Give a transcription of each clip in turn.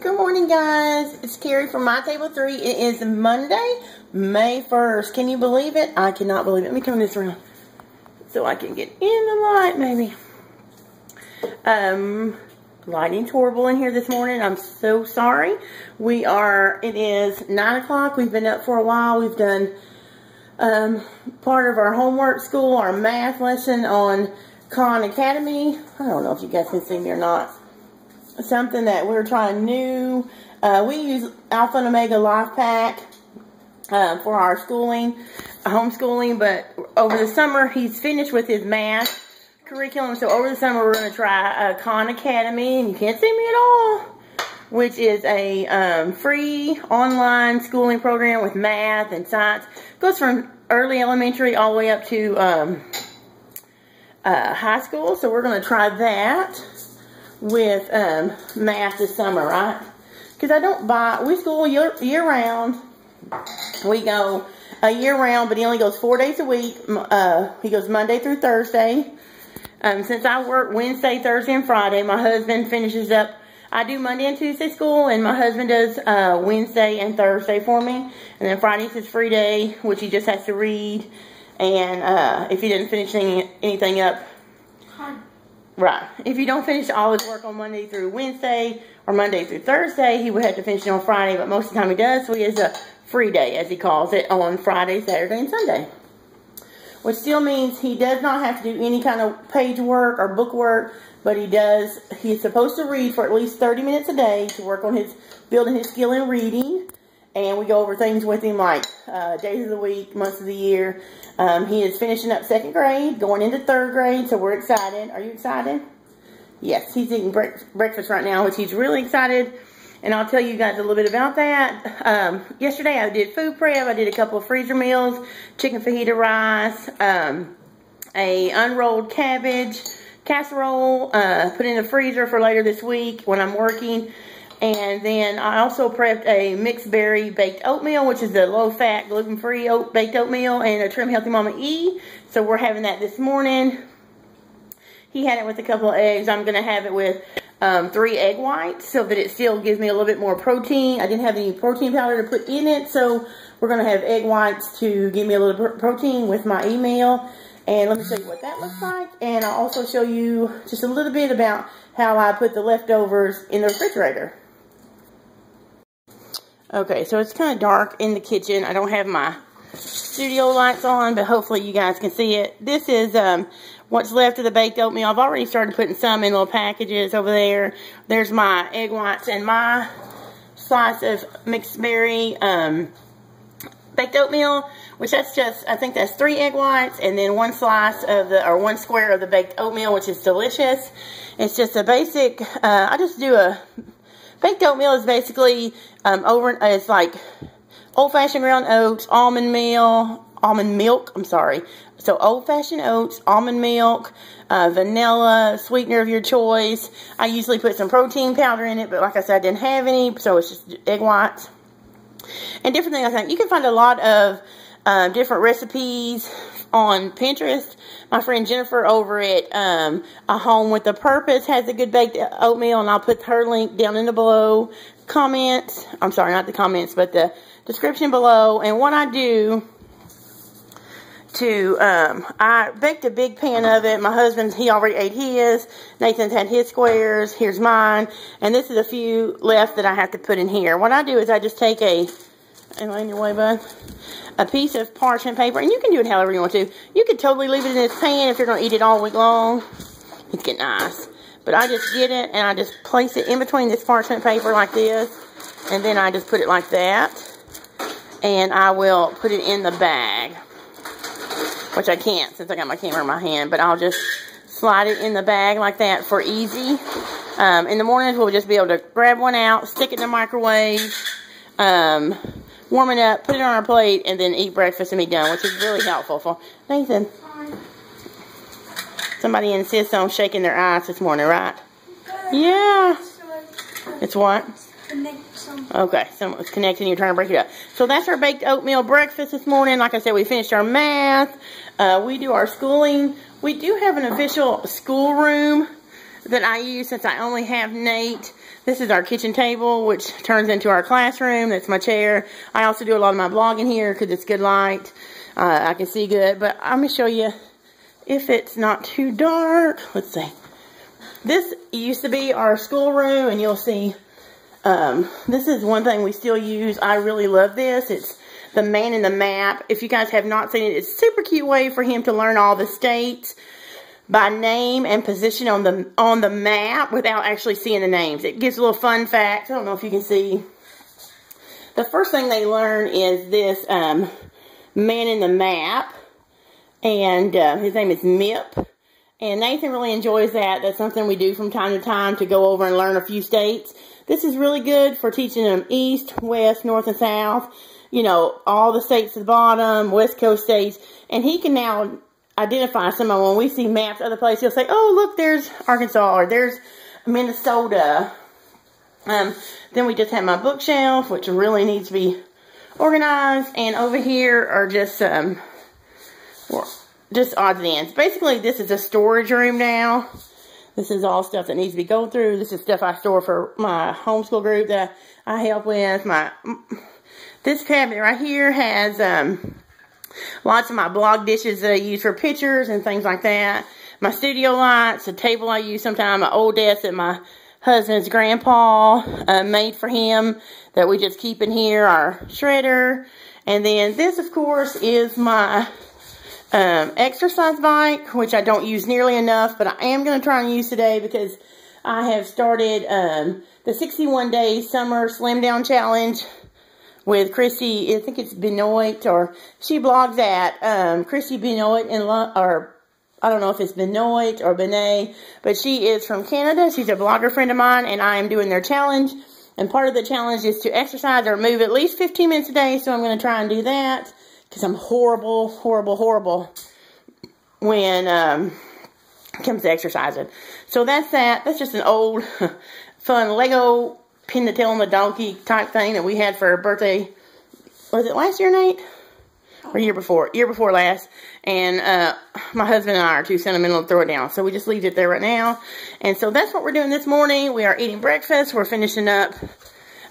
Good morning, guys. It's Keri from My Table 3. It is Monday, May 1st. Can you believe it? I cannot believe it. Let me turn this around so I can get in the light, maybe. Lighting's horrible in here this morning. I'm so sorry. It is 9 o'clock. We've been up for a while. We've done part of our homework school, our math lesson on Khan Academy. I don't know if you guys can see me or not. Something that we're trying new. We use Alpha and Omega Life Pack for our schooling, homeschooling, but over the summer he's finished with his math curriculum, so over the summer we're going to try Khan Academy, and you can't see me at all, which is a free online schooling program with math and science. It goes from early elementary all the way up to high school, so we're going to try that with math this summer, right? Because we school year round. We go year round, but he only goes 4 days a week. He goes Monday through Thursday. Since I work Wednesday, Thursday, and Friday, my husband finishes up. I do Monday and Tuesday school, and my husband does Wednesday and Thursday for me. And then Friday's his free day, which he just has to read. And if he doesn't finish anything up, right. If you don't finish all his work on Monday through Wednesday or Monday through Thursday, he would have to finish it on Friday, but most of the time he does, so he has a free day, as he calls it, on Friday, Saturday, and Sunday. Which still means he does not have to do any kind of page work or book work, but he's supposed to read for at least 30 minutes a day to work on building his skill in reading. And we go over things with him like days of the week, months of the year. He is finishing up 2nd grade, going into 3rd grade, so we're excited. Are you excited? Yes, he's eating breakfast right now, which he's really excited. And I'll tell you guys a little bit about that. Yesterday I did food prep. I did a couple of freezer meals, chicken fajita rice, a unrolled cabbage casserole, put in the freezer for later this week when I'm working. And then I also prepped a mixed berry baked oatmeal, which is the low-fat, gluten-free baked oatmeal, and a Trim Healthy Mama E. So we're having that this morning. He had it with a couple of eggs. I'm going to have it with 3 egg whites so that it still gives me a little bit more protein. I didn't have any protein powder to put in it, so we're going to have egg whites to give me a little protein with my email. And let me show you what that looks like. And I'll also show you just a little bit about how I put the leftovers in the refrigerator. Okay, so it's kind of dark in the kitchen. I don't have my studio lights on, but hopefully you guys can see it. This is what's left of the baked oatmeal. I've already started putting some in little packages over there. There's my egg whites and my slice of mixed berry baked oatmeal, which that's just, I think that's 3 egg whites and then 1 slice of or 1 square of the baked oatmeal, which is delicious. It's just a basic, I just do baked oatmeal is basically it's like old-fashioned ground oats, almond milk, I'm sorry. So old-fashioned oats, almond milk, vanilla, sweetener of your choice. I usually put some protein powder in it, but like I said, I didn't have any, so it's just egg whites. And different things like that. You can find a lot of different recipes on Pinterest. My friend Jennifer over at A Home with a Purpose has a good baked oatmeal, and I'll put her link down in the below comments. I'm sorry, not the comments, but the description below. And what I do I baked a big pan of it. My husband, he already ate his. Nathan's had his squares. Here's mine. And this is a few left that I have to put in here. What I do is I just take am I in your way, bud? A piece of parchment paper, and you can do it however you want to. You could totally leave it in this pan if you're going to eat it all week long. It's getting nice. But I just get it, and I just place it in between this parchment paper like this, and then I just put it like that, and I will put it in the bag, which I can't since I got my camera in my hand, but I'll just slide it in the bag like that for easy. In the mornings, we'll just be able to grab one out, stick it in the microwave, warm it up, put it on our plate, and then eat breakfast and be done, which is really helpful for Nathan. Somebody insists on shaking their eyes this morning, right? Yeah. It's what? Okay, someone's connecting. You're trying to break it up. So that's our baked oatmeal breakfast this morning. Like I said, we finished our math. We do our schooling. We do have an official schoolroom that I use since I only have Nate This is our kitchen table, which turns into our classroom. That's my chair. I also do a lot of my blogging here because it's good light. I can see good, but I'm going to show you if it's not too dark. Let's see. This used to be our schoolroom, and you'll see this is one thing we still use. I really love this. It's the Man in the Map. If you guys have not seen it, it's a super cute way for him to learn all the states by name and position on the map without actually seeing the names. It gives a little fun fact. I don't know if you can see. The first thing they learn is this Man in the Map, and his name is Mip. And Nathan really enjoys that. That's something we do from time to time to go over and learn a few states. This is really good for teaching them east, west, north, and south. You know, all the states at the bottom, west coast states. And he can now identify some of them. When we see maps other places, he'll say, oh, look, there's Arkansas, or there's Minnesota. Then we just have my bookshelf, which really needs to be organized. And over here are just odds and ends. Basically, this is a storage room now. This is all stuff that needs to be go through. This is stuff I store for my homeschool group that I help with. This cabinet right here has lots of my blog dishes that I use for pictures and things like that. My studio lights, a table I use sometimes, my old desk that my husband's grandpa made for him that we just keep in here, our shredder. And then this, of course, is my exercise bike, which I don't use nearly enough, but I am going to try and use today because I have started the 61 day summer slim down challenge with Christy. I think it's Benoit, or she blogs at Christy Benoit, or I don't know if it's Benoit or Benet, but she is from Canada. She's a blogger friend of mine, and I am doing their challenge. And part of the challenge is to exercise or move at least 15 minutes a day, so I'm going to try and do that. Because I'm horrible when it comes to exercising. So that's that. That's just an old, fun Lego pin the tail on the donkey type thing that we had for her birthday. Was it last year, Nate? Or year before? Year before last. And my husband and I are too sentimental to throw it down. So we just leave it there right now. And so that's what we're doing this morning. We are eating breakfast. We're finishing up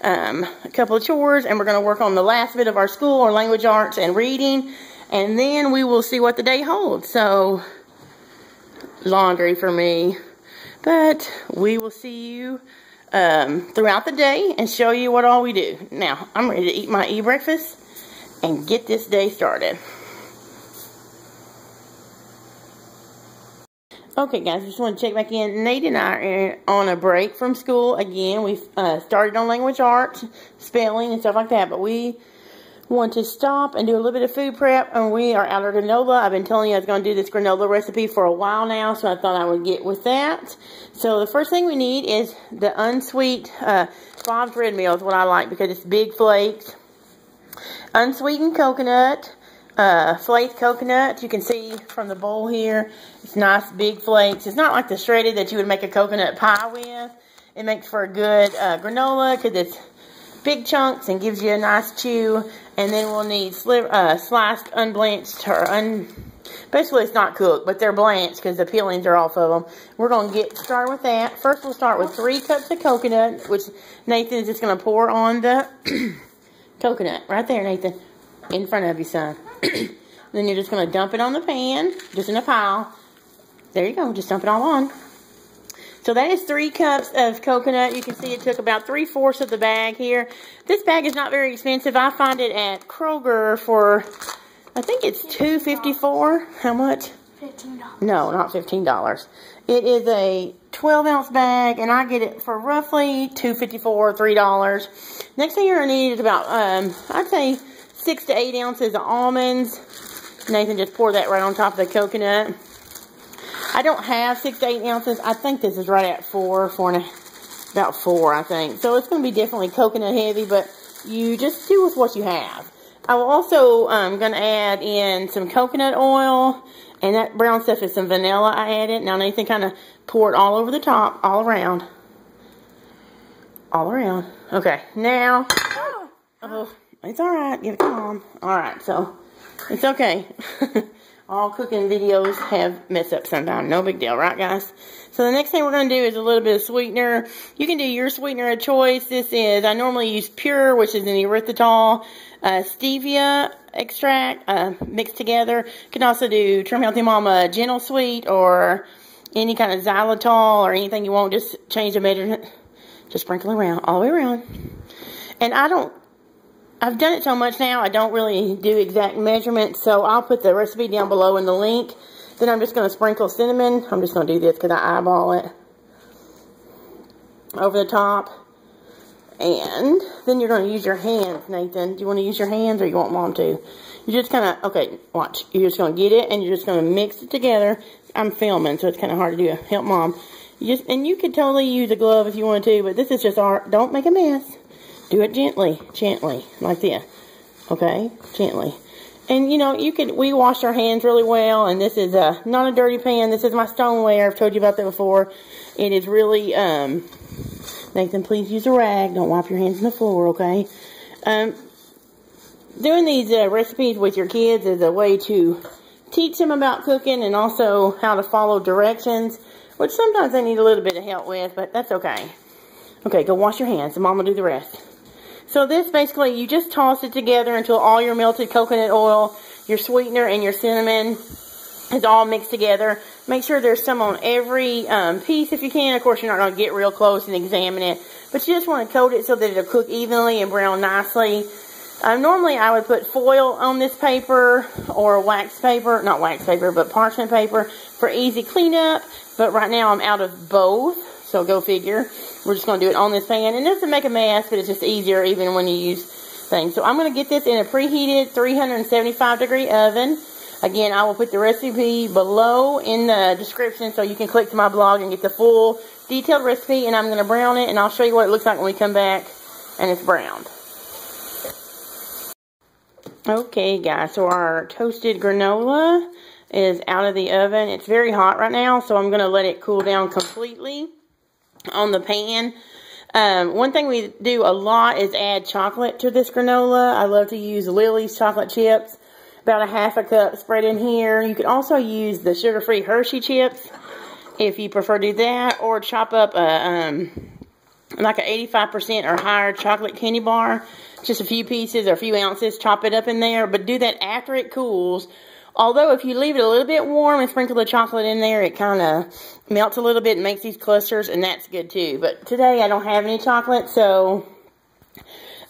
a couple of chores, and we're going to work on the last bit of our school, or language arts and reading, and then we will see what the day holds. So, laundry for me, but we will see you throughout the day and show you what all we do. Now, I'm ready to eat my breakfast and get this day started. Okay, guys, just want to check back in. Nate and I are on a break from school again. We've started on language arts, spelling, and stuff like that, but we want to stop and do a little bit of food prep, and we are out of granola. I've been telling you I was going to do this granola recipe for a while now, so I thought I would get with that. So the first thing we need is the unsweet Bob's Red Mill is what I like because it's big flakes. Unsweetened coconut. Flaked coconut, you can see from the bowl here, it's nice big flakes. It's not like the shredded that you would make a coconut pie with. It makes for a good granola because it's big chunks and gives you a nice chew. And then we'll need sliced unblanched, or basically it's not cooked, but they're blanched because the peelings are off of them. We're going to get started with that. First we'll start with 3 cups of coconut, which Nathan's just going to pour on the coconut. Right there, Nathan. In front of you, son. Then you're just going to dump it on the pan, just in a pile. There you go, just dump it all on. So that is 3 cups of coconut. You can see it took about 3/4 of the bag here. This bag is not very expensive. I find it at Kroger for, I think it's $2.54. How much? $15. No, not $15. It is a 12-ounce bag, and I get it for roughly $2.54, $3. Next thing you're going to need is about, I'd say, 6 to 8 ounces of almonds. Nathan just poured that right on top of the coconut. I don't have 6 to 8 ounces. I think this is right at about 4, I think. So it's going to be definitely coconut heavy, but you just do with what you have. I will also, going to add in some coconut oil, and that brown stuff is some vanilla I added. Now Nathan kind of pour it all over the top, all around. All around. Okay, now, oh, it's alright, give it calm. Alright, so, it's okay. All cooking videos have messed up sometimes. No big deal, right, guys? So the next thing we're going to do is a little bit of sweetener. You can do your sweetener of choice. This is, I normally use Pure, which is an erythritol, stevia extract mixed together. You can also do Trim Healthy Mama Gentle Sweet or any kind of xylitol or anything you want. Just change the measurement. Just sprinkle around, all the way around. And I've done it so much now, I don't really do exact measurements. So I'll put the recipe down below in the link. Then I'm just going to sprinkle cinnamon. I'm just going to do this because I eyeball it over the top. And then you're going to use your hands, Nathan. Do you want to use your hands or you want Mom to? You're just kind of, okay, watch. You're just going to get it and you're just going to mix it together. I'm filming, so it's kind of hard to do. Help Mom. And you could totally use a glove if you want to, but this is just art. Don't make a mess. Do it gently, like this. Okay, gently. And, you know, we wash our hands really well, and this is not a dirty pan. This is my stoneware. I've told you about that before. It is really, Nathan, please use a rag. Don't wipe your hands on the floor, okay? Doing these recipes with your kids is a way to teach them about cooking and also how to follow directions, which sometimes they need a little bit of help with, but that's okay. Okay, go wash your hands, and Mom will do the rest. So this, basically, you just toss it together until all your melted coconut oil, your sweetener, and your cinnamon is all mixed together. Make sure there's some on every piece if you can. Of course, you're not going to get real close and examine it, but you just want to coat it so that it'll cook evenly and brown nicely. Normally, I would put foil on this paper or wax paper, not wax paper, but parchment paper for easy cleanup, but right now I'm out of both, so go figure. We're just going to do it on this pan. And it doesn't make a mess, but it's just easier even when you use things. So I'm going to get this in a preheated 375-degree oven. Again, I will put the recipe below in the description so you can click to my blog and get the full detailed recipe. And I'm going to brown it, and I'll show you what it looks like when we come back and it's browned. Okay, guys, so our toasted granola is out of the oven. It's very hot right now, so I'm going to let it cool down completely on the pan. One thing we do a lot is add chocolate to this granola. I love to use Lily's chocolate chips, about a ½ a cup spread in here. You could also use the sugar-free Hershey chips if you prefer to do that, or chop up a like a 85% or higher chocolate candy bar, just a few pieces or a few ounces, chop it up in there, but do that after it cools. Although if you leave it a little bit warm and sprinkle the chocolate in there, it kind of melts a little bit and makes these clusters, and that's good too. But today I don't have any chocolate, so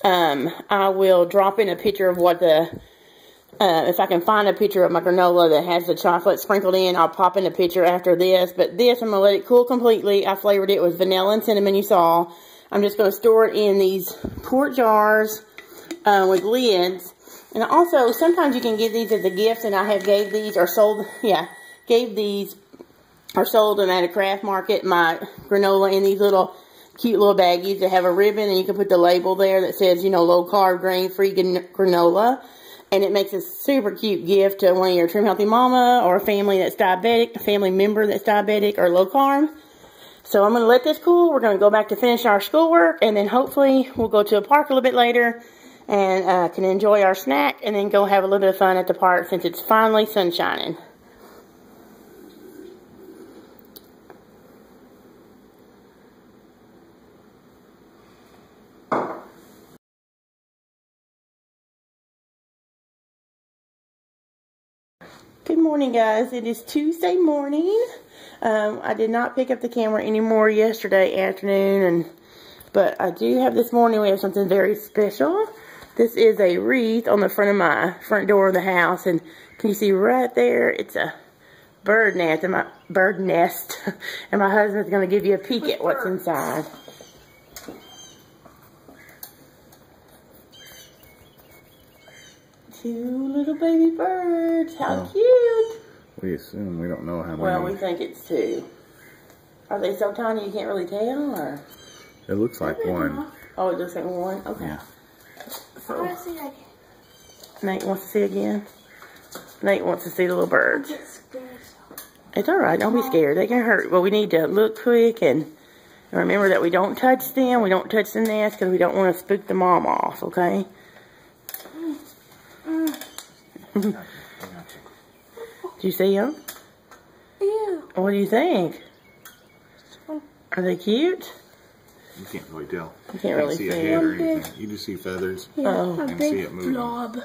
I will drop in a picture of what the, if I can find a picture of my granola that has the chocolate sprinkled in, I'll pop in a picture after this. But this, I'm going to let it cool completely. I flavored it with vanilla and cinnamon, you saw. I'm just going to store it in these quart jars with lids. And also, sometimes you can give these as a gift, and I have gave these or sold, or sold them at a craft market, my granola in these little cute little baggies that have a ribbon, and you can put the label there that says, you know, low-carb, grain-free granola. And it makes a super cute gift to one of your Trim Healthy Mama or a family that's diabetic, a family member that's diabetic or low-carb. So I'm going to let this cool. We're going to go back to finish our schoolwork, and then hopefully we'll go to a park a little bit later and can enjoy our snack and then go have a little bit of fun at the park since it's finally sunshining. Good morning, guys. It is Tuesday morning. I did not pick up the camera anymore yesterday afternoon, but I do have this morning. We have something very special. This is a wreath on the front of my front door of the house, and can you see right there? It's a bird nest, and my husband's going to give you a peek at what's inside. Two little baby birds. How cute! We assume, we don't know how many. Well, we think it's two. Are they so tiny you can't really tell, or? It looks like one. Oh, it looks like one? Okay. Yeah. So, I want to see it again. Nate wants to see again? Nate wants to see the little birds. It's alright, don't be scared. They can hurt, but we need to look quick and remember that we don't touch them. We don't touch the nest because we don't want to spook the mom off, okay? Do you see them? Yeah. What do you think? Are they cute? You can't really tell. You can't really see a see head or them. anything. You just see feathers. Yeah, Oh. a And big see it moving. blob.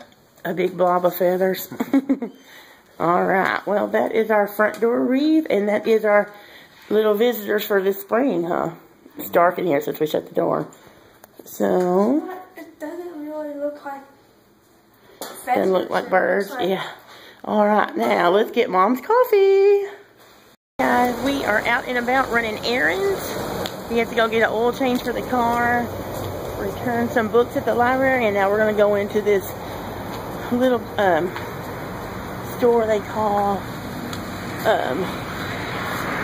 A big blob of feathers. Alright, well that is our front door wreath, and that is our little visitors for this spring, huh? It's dark in here since we shut the door. So, It doesn't really look like feathers. doesn't look like birds. It looks like- Yeah. Alright, now let's get Mom's coffee. Guys, we are out and about running errands. We have to go get an oil change for the car, return some books at the library, and now we're going to go into this little store they call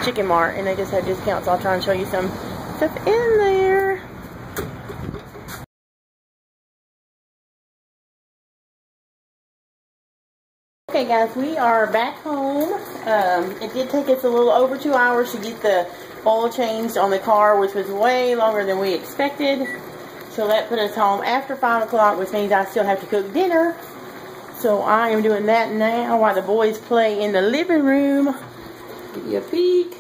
Chicken Mart, and they just have discounts. I'll try and show you some stuff in there. Okay guys, we are back home. It did take us a little over 2 hours to get the oil changed on the car, which was way longer than we expected. So that put us home after 5 o'clock, which means I still have to cook dinner. So I am doing that now while the boys play in the living room. Give you a peek.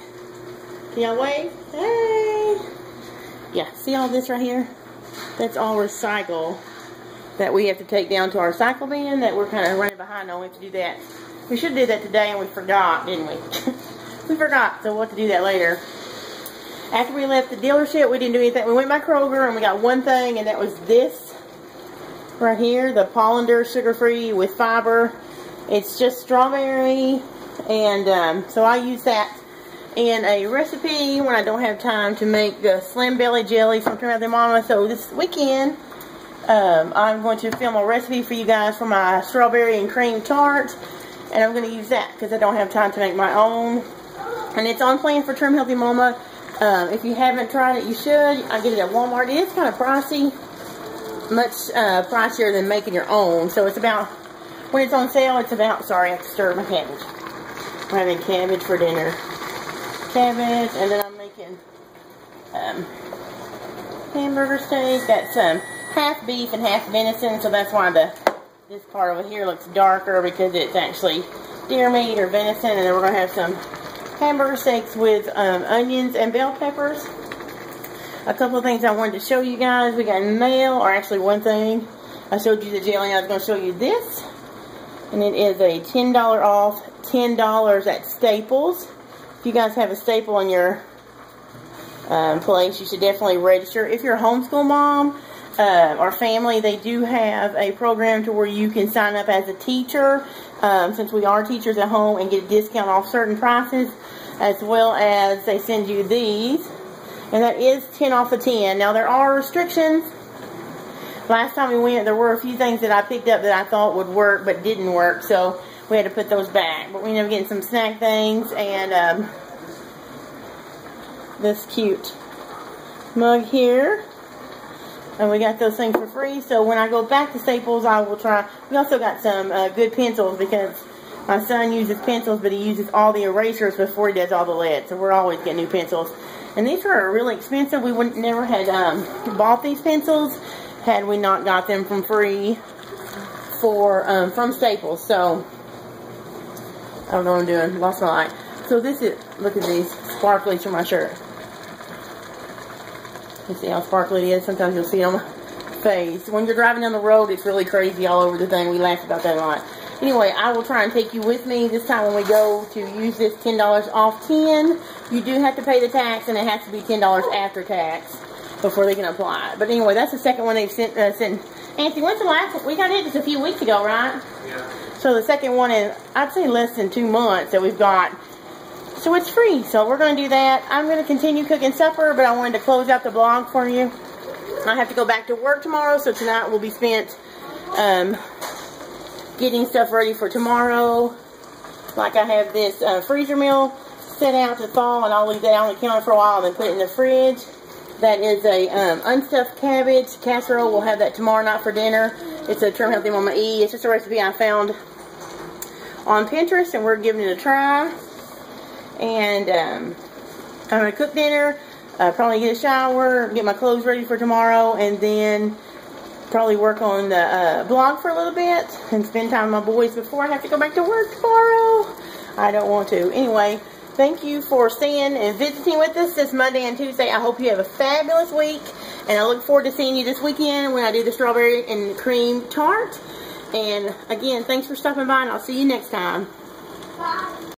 Can y'all wave? Hey! Yeah, see all this right here? That's all recycle that we have to take down to our cycle bin that we're kind of running behind on. We have to do that. We should do that today, and we forgot, didn't we? We forgot, so we'll have to do that later. After we left the dealership, we didn't do anything. We went by Kroger, and we got one thing, and that was this right here, the Pollender sugar-free with fiber. It's just strawberry, and so I use that in a recipe when I don't have time to make the Slim Belly jelly from Trim Out the Mama. So this weekend, I'm going to film a recipe for you guys for my strawberry and cream tart, and I'm going to use that because I don't have time to make my own. And it's on plan for Trim Healthy Mama. If you haven't tried it, you should. I get it at Walmart. It is kind of pricey, much pricier than making your own. So it's about, when it's on sale, it's about, sorry, I have to stir my cabbage. I'm having cabbage for dinner. Cabbage, and then I'm making hamburger steak. That's half beef and half venison, so that's why this part over here looks darker, because it's actually deer meat or venison. And then we're going to have some hamburger steaks with onions and bell peppers. A couple of things I wanted to show you guys. We got mail, or actually one thing. I showed you the jelly. I was going to show you this. And it is a $10 off, $10 at Staples. If you guys have a Staple in your place, you should definitely register. If you're a homeschool mom or family, they do have a program to where you can sign up as a teacher, since we are teachers at home, and get a discount off certain prices, as well as they send you these. And that is 10 off of 10. Now, there are restrictions. Last time we went, there were a few things that I picked up that I thought would work but didn't work, so we had to put those back. But we ended up getting some snack things and this cute mug here. And we got those things for free, so when I go back to Staples, I will try. We also got some good pencils, because my son uses pencils, but he uses all the erasers before he does all the lead, so we're always getting new pencils. And these were really expensive. We wouldn't never had bought these pencils had we not got them from free for from Staples. So I don't know what I'm doing. Lost my light. So this is, look at these sparklies for my shirt. You see how sparkly it is? Sometimes you'll see it on my face. When you're driving down the road, it's really crazy all over the thing. We laugh about that a lot. Anyway, I will try and take you with me this time when we go to use this $10 off 10. You do have to pay the tax, and it has to be $10 after tax before they can apply it. But anyway, that's the second one they've sent. Anthony, when's the last one? We got it just a few weeks ago, right? Yeah. So the second one is, I'd say, less than 2 months that we've got. So it's free. So we're going to do that. I'm going to continue cooking supper, but I wanted to close out the vlog for you. I have to go back to work tomorrow, so tonight will be spent getting stuff ready for tomorrow. Like I have this freezer meal set out to thaw, and I'll leave that on the counter for a while and then put it in the fridge. That is a unstuffed cabbage casserole. We'll have that tomorrow night for dinner. It's a Trim Healthy Mama E. It's just a recipe I found on Pinterest, and we're giving it a try. And I'm going to cook dinner, probably get a shower, get my clothes ready for tomorrow, and then probably work on the blog for a little bit and spend time with my boys before I have to go back to work tomorrow. I don't want to. Anyway, thank you for staying and visiting with us this Monday and Tuesday. I hope you have a fabulous week. And I look forward to seeing you this weekend when I do the strawberry and cream tart. And again, thanks for stopping by, and I'll see you next time. Bye.